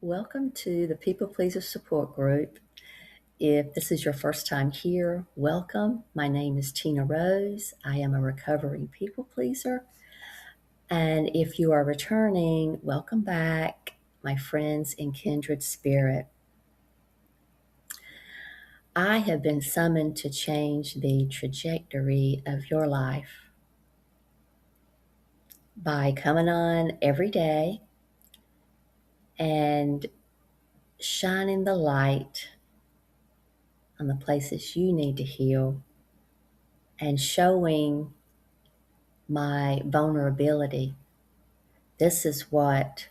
Welcome to the People Pleaser Support Group. If this is your first time here, welcome. My name is Tina Rose. I am a recovering people pleaser. And if you are returning, welcome back, my friends in kindred spirit. I have been summoned to change the trajectory of your life by coming on every day and shining the light on the places you need to heal and showing my vulnerability. This is what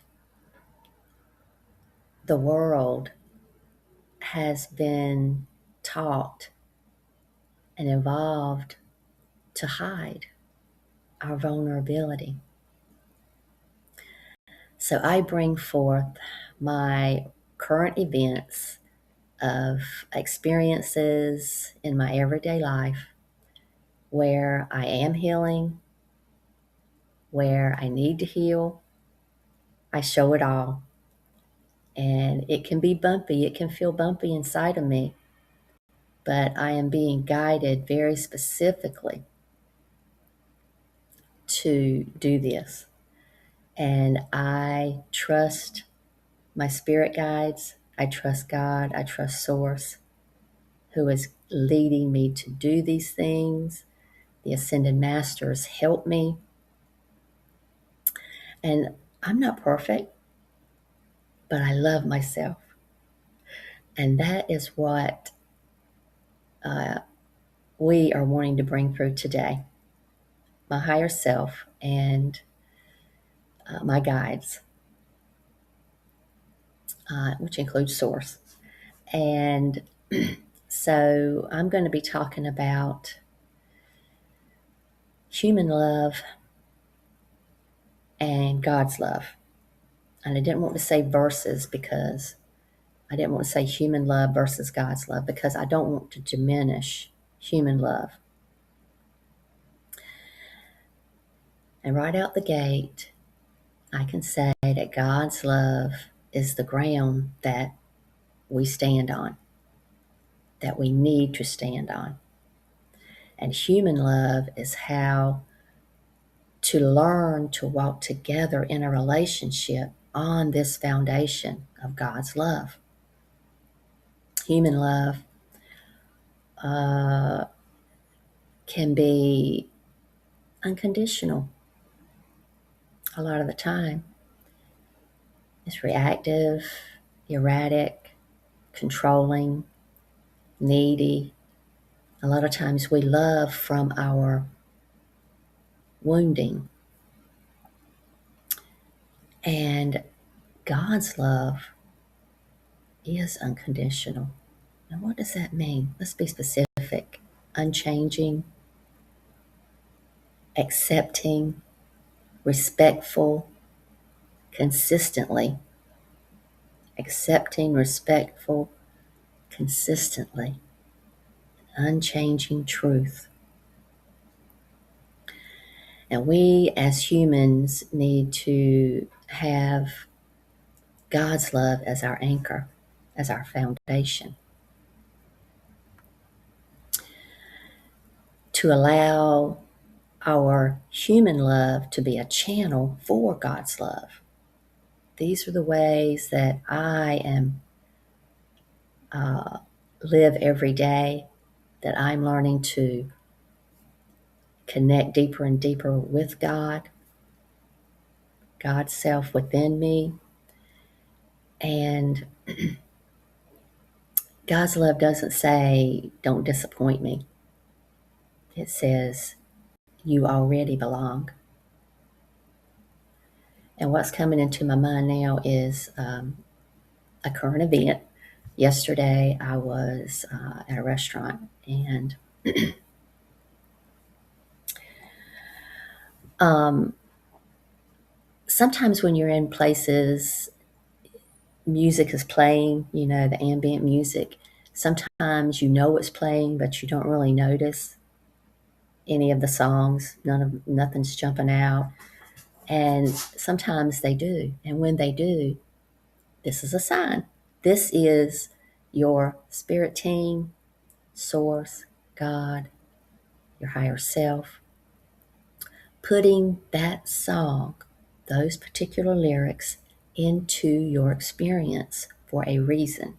the world has been taught and evolved to hide our vulnerability. So I bring forth my current events of experiences in my everyday life where I am healing, where I need to heal. I show it all. And it can be bumpy, it can feel bumpy inside of me, but I am being guided very specifically to do this. And I trust my spirit guides, I trust God, I trust Source, who is leading me to do these things. The Ascended Masters help me. And I'm not perfect, but I love myself. And that is what we are wanting to bring through today. My higher self and my guides, which includes Source. And so I'm going to be talking about human love and God's love. And I didn't want to say verses because I didn't want to say human love versus God's love because I don't want to diminish human love. And right out the gate, I can say that God's love is the ground that we stand on, that we need to stand on. And human love is how to learn to walk together in a relationship on this foundation of God's love. Human love can be unconditional a lot of the time. It's reactive, erratic, controlling, needy. A lot of times we love from our wounding. And God's love is unconditional. Now, what does that mean? Let's be specific. Unchanging, accepting, respectful, consistently. Accepting, respectful, consistently. Unchanging truth. And we as humans need to have God's love as our anchor, as our foundation. To allow our human love to be a channel for God's love. These are the ways that I am live every day, that I'm learning to connect deeper and deeper with God, God's self within me. And God's love doesn't say, don't disappoint me. It says, you already belong. And what's coming into my mind now is a current event. Yesterday, I was at a restaurant, and sometimes when you're in places, music is playing, the ambient music. Sometimes you know it's playing, but you don't really notice any of the songs. Nothing's jumping out. And sometimes they do. And when they do, This is a sign. This is your spirit team, source, God, your higher self, putting that song, those particular lyrics, into your experience for a reason.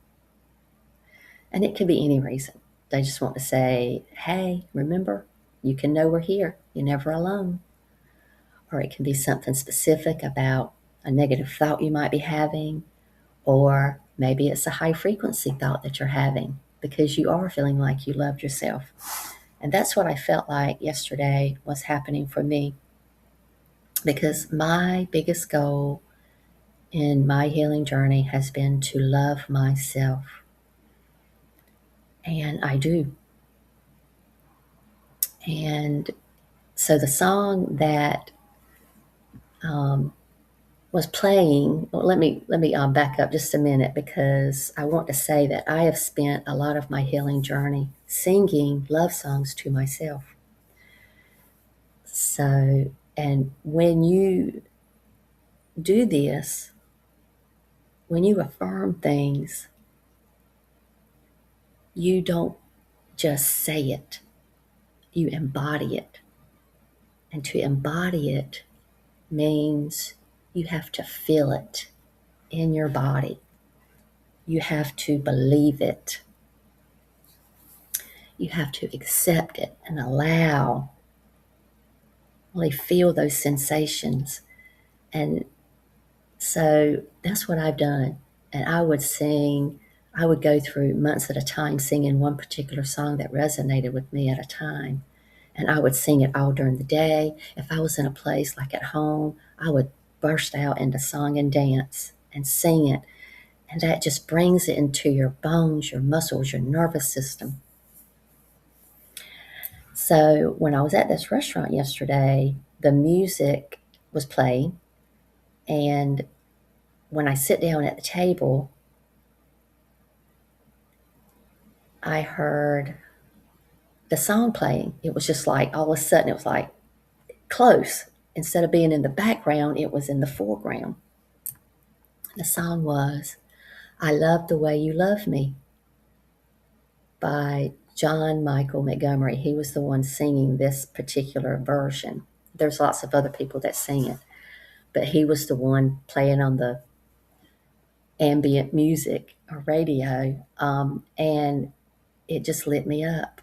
And it could be any reason. They just want to say, hey, remember, you can know we're here. You're never alone. Or it can be something specific about a negative thought you might be having, or maybe it's a high frequency thought that you're having because you are feeling like you loved yourself. And that's what I felt like yesterday was happening for me, because my biggest goal in my healing journey has been to love myself. And I do. And so the song that um, was playing, well, let me back up just a minute, because I want to say that I have spent a lot of my healing journey singing love songs to myself. So, and when you do this, when you affirm things, you don't just say it, you embody it. And to embody it means you have to feel it in your body. You have to believe it. You have to accept it and allow, really feel those sensations. And so that's what I've done. And I would go through months at a time singing one particular song that resonated with me at a time. And I would sing it all during the day. If I was in a place like at home, I would burst out into song and dance and sing it. And that just brings it into your bones, your muscles, your nervous system. So when I was at this restaurant yesterday, the music was playing. And when I sit down at the table, I heard the song playing. It was just like all of a sudden, it was like close. Instead of being in the background, it was in the foreground. The song was I Love the Way You Love Me by John Michael Montgomery. He was the one singing this particular version. There's lots of other people that sing it, but he was the one playing on the ambient music or radio, and it just lit me up.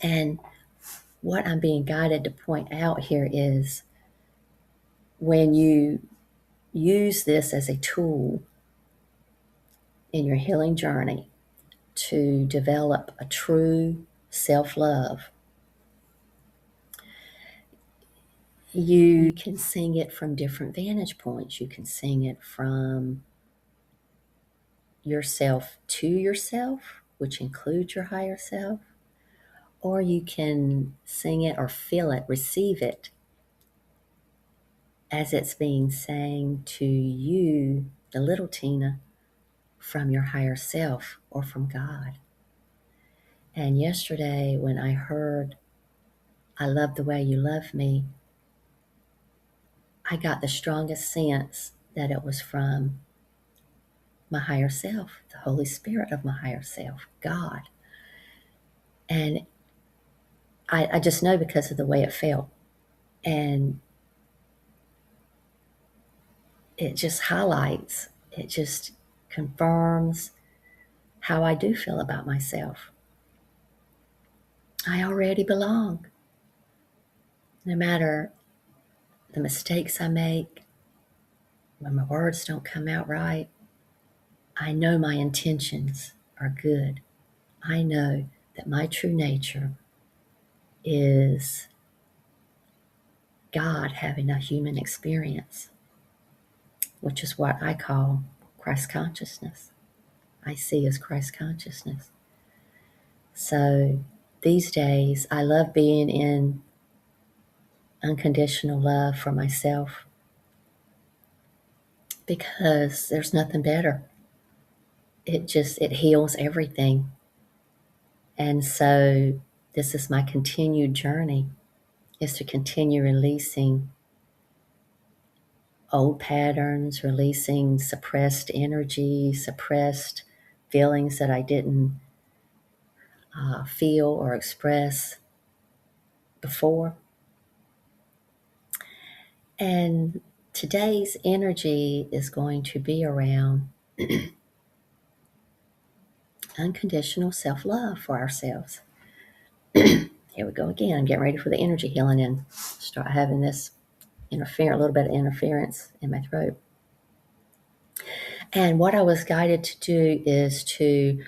And what I'm being guided to point out here is when you use this as a tool in your healing journey to develop a true self love, you can sing it from different vantage points. You can sing it from yourself to yourself, which includes your higher self, or you can sing it or feel it, receive it as it's being sang to you, the little Tina, from your higher self or from God. And yesterday, when I heard, I love the way you love me, I got the strongest sense that it was from my higher self, the Holy Spirit of my higher self, God. And I just know because of the way it felt. And it just highlights, it just confirms how I do feel about myself. I already belong. No matter the mistakes I make, when my words don't come out right, I know my intentions are good. I know that my true nature is God having a human experience, which is what I call Christ consciousness. I see as Christ consciousness. So these days, I love being in unconditional love for myself because there's nothing better. It heals everything. And so this is my continued journey, is to continue releasing old patterns, releasing suppressed energy, suppressed feelings that I didn't feel or express before. And today's energy is going to be around unconditional self love for ourselves. Here we go again. I'm getting ready for the energy healing and start having this a little bit of interference in my throat. And what I was guided to do is to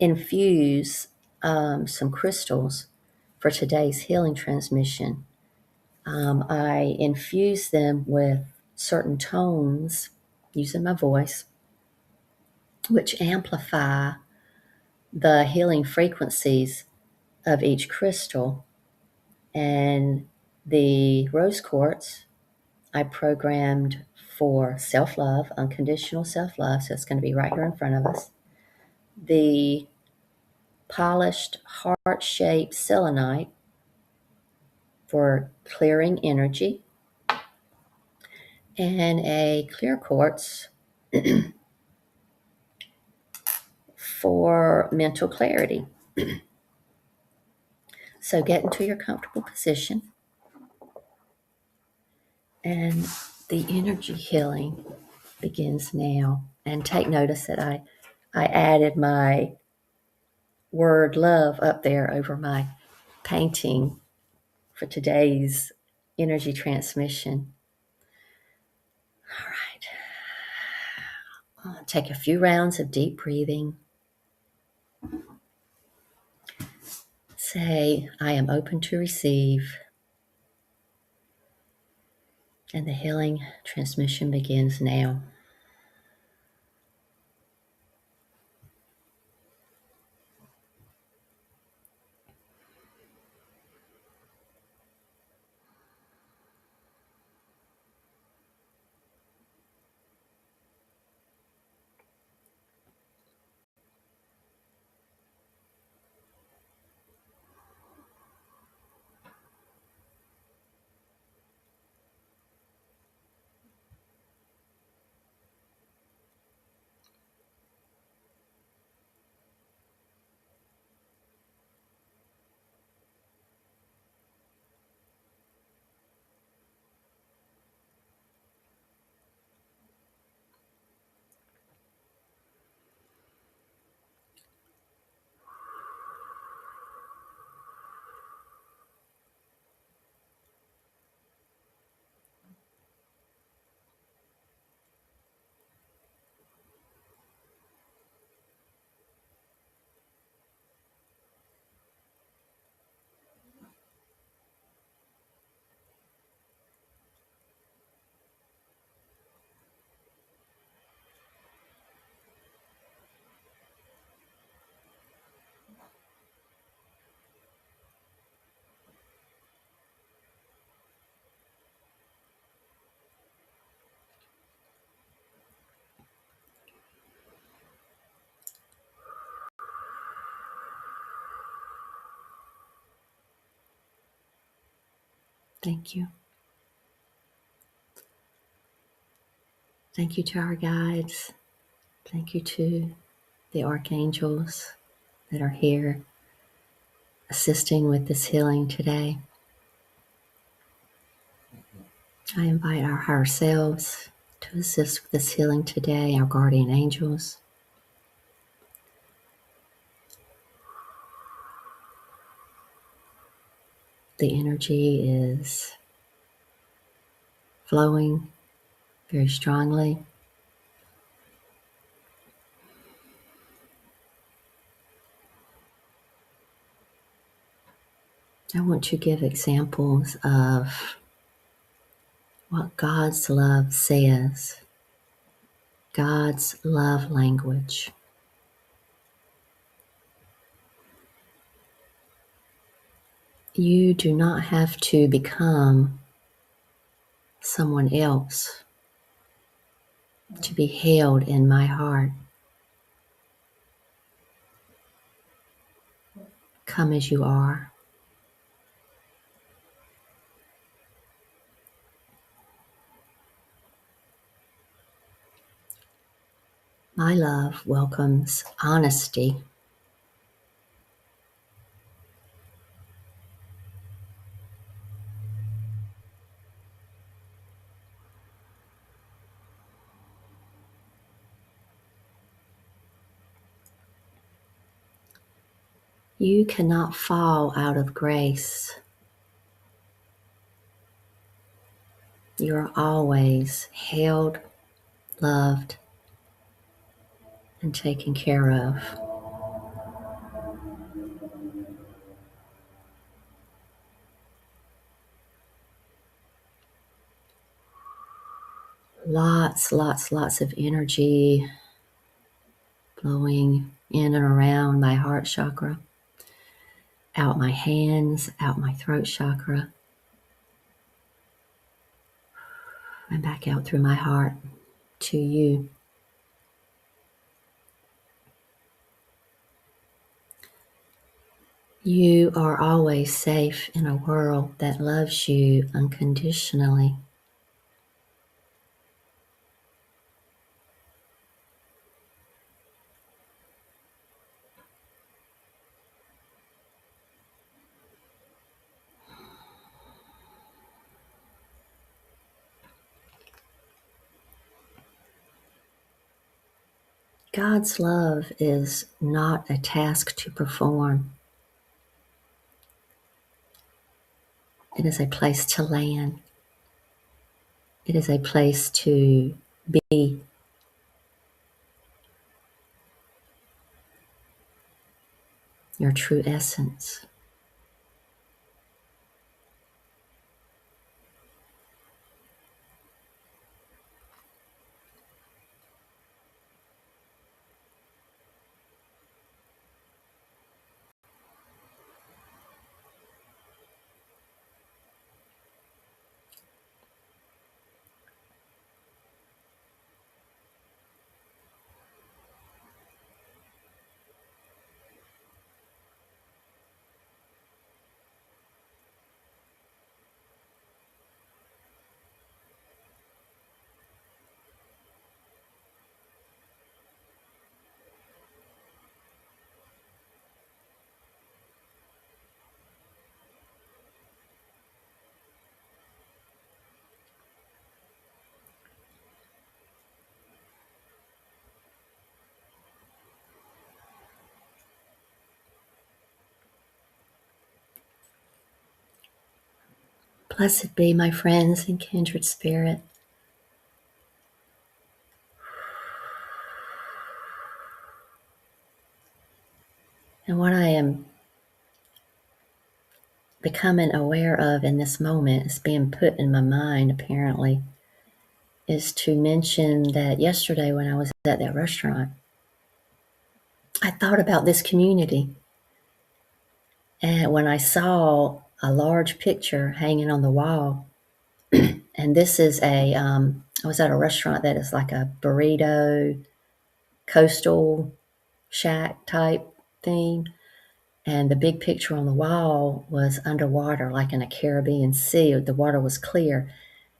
infuse some crystals for today's healing transmission. I infuse them with certain tones using my voice, which amplify the healing frequencies of each crystal. And the rose quartz I programmed for self-love, unconditional self-love, so it's going to be right here in front of us. The polished heart-shaped selenite for clearing energy, and a clear quartz for mental clarity. So get into your comfortable position, and the energy healing begins now. And take notice that I added my word love up there over my painting for today's energy transmission. All right. Take a few rounds of deep breathing. Say, I am open to receive. And the healing transmission begins now. Thank you. Thank you to our guides. Thank you to the archangels that are here assisting with this healing today. I invite our higher selves to assist with this healing today, our guardian angels. The energy is flowing very strongly. I want to give examples of what God's love says, God's love language. You do not have to become someone else to be held in my heart. Come as you are. My love welcomes honesty. You cannot fall out of grace. You are always held, loved, and taken care of. Lots of energy flowing in and around my heart chakra, out my hands, out my throat chakra, and back out through my heart to you. You are always safe in a world that loves you unconditionally. God's love is not a task to perform. It is a place to land. It is a place to be. Your true essence. Blessed be my friends in kindred spirit. And what I am becoming aware of in this moment is being put in my mind, apparently, is to mention that yesterday when I was at that restaurant, I thought about this community. And when I saw a large picture hanging on the wall, and this is I was at a restaurant that is like a burrito, coastal shack type theme. And the big picture on the wall was underwater, like in a Caribbean sea. The water was clear.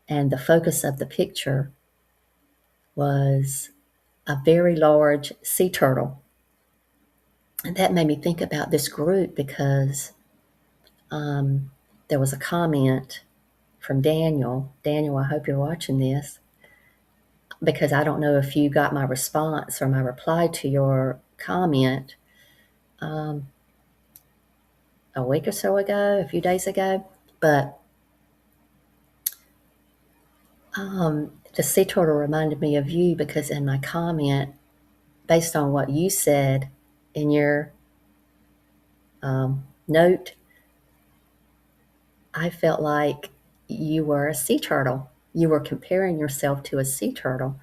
And the focus of the picture was a very large sea turtle. And that made me think about this group because there was a comment from Daniel. Daniel, I hope you're watching this because I don't know if you got my response or my reply to your comment a week or so ago, a few days ago. But the sea turtle reminded me of you because in my comment, based on what you said in your note, I felt like you were a sea turtle. You were comparing yourself to a sea turtle.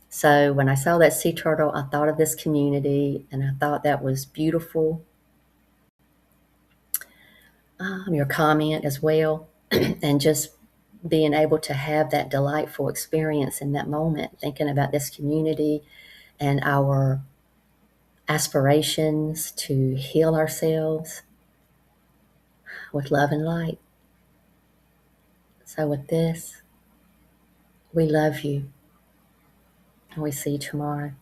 So when I saw that sea turtle, I thought of this community and I thought that was beautiful. Your comment as well, and just being able to have that delightful experience in that moment, thinking about this community and our aspirations to heal ourselves with love and light. So, with this, we love you. and we see you tomorrow.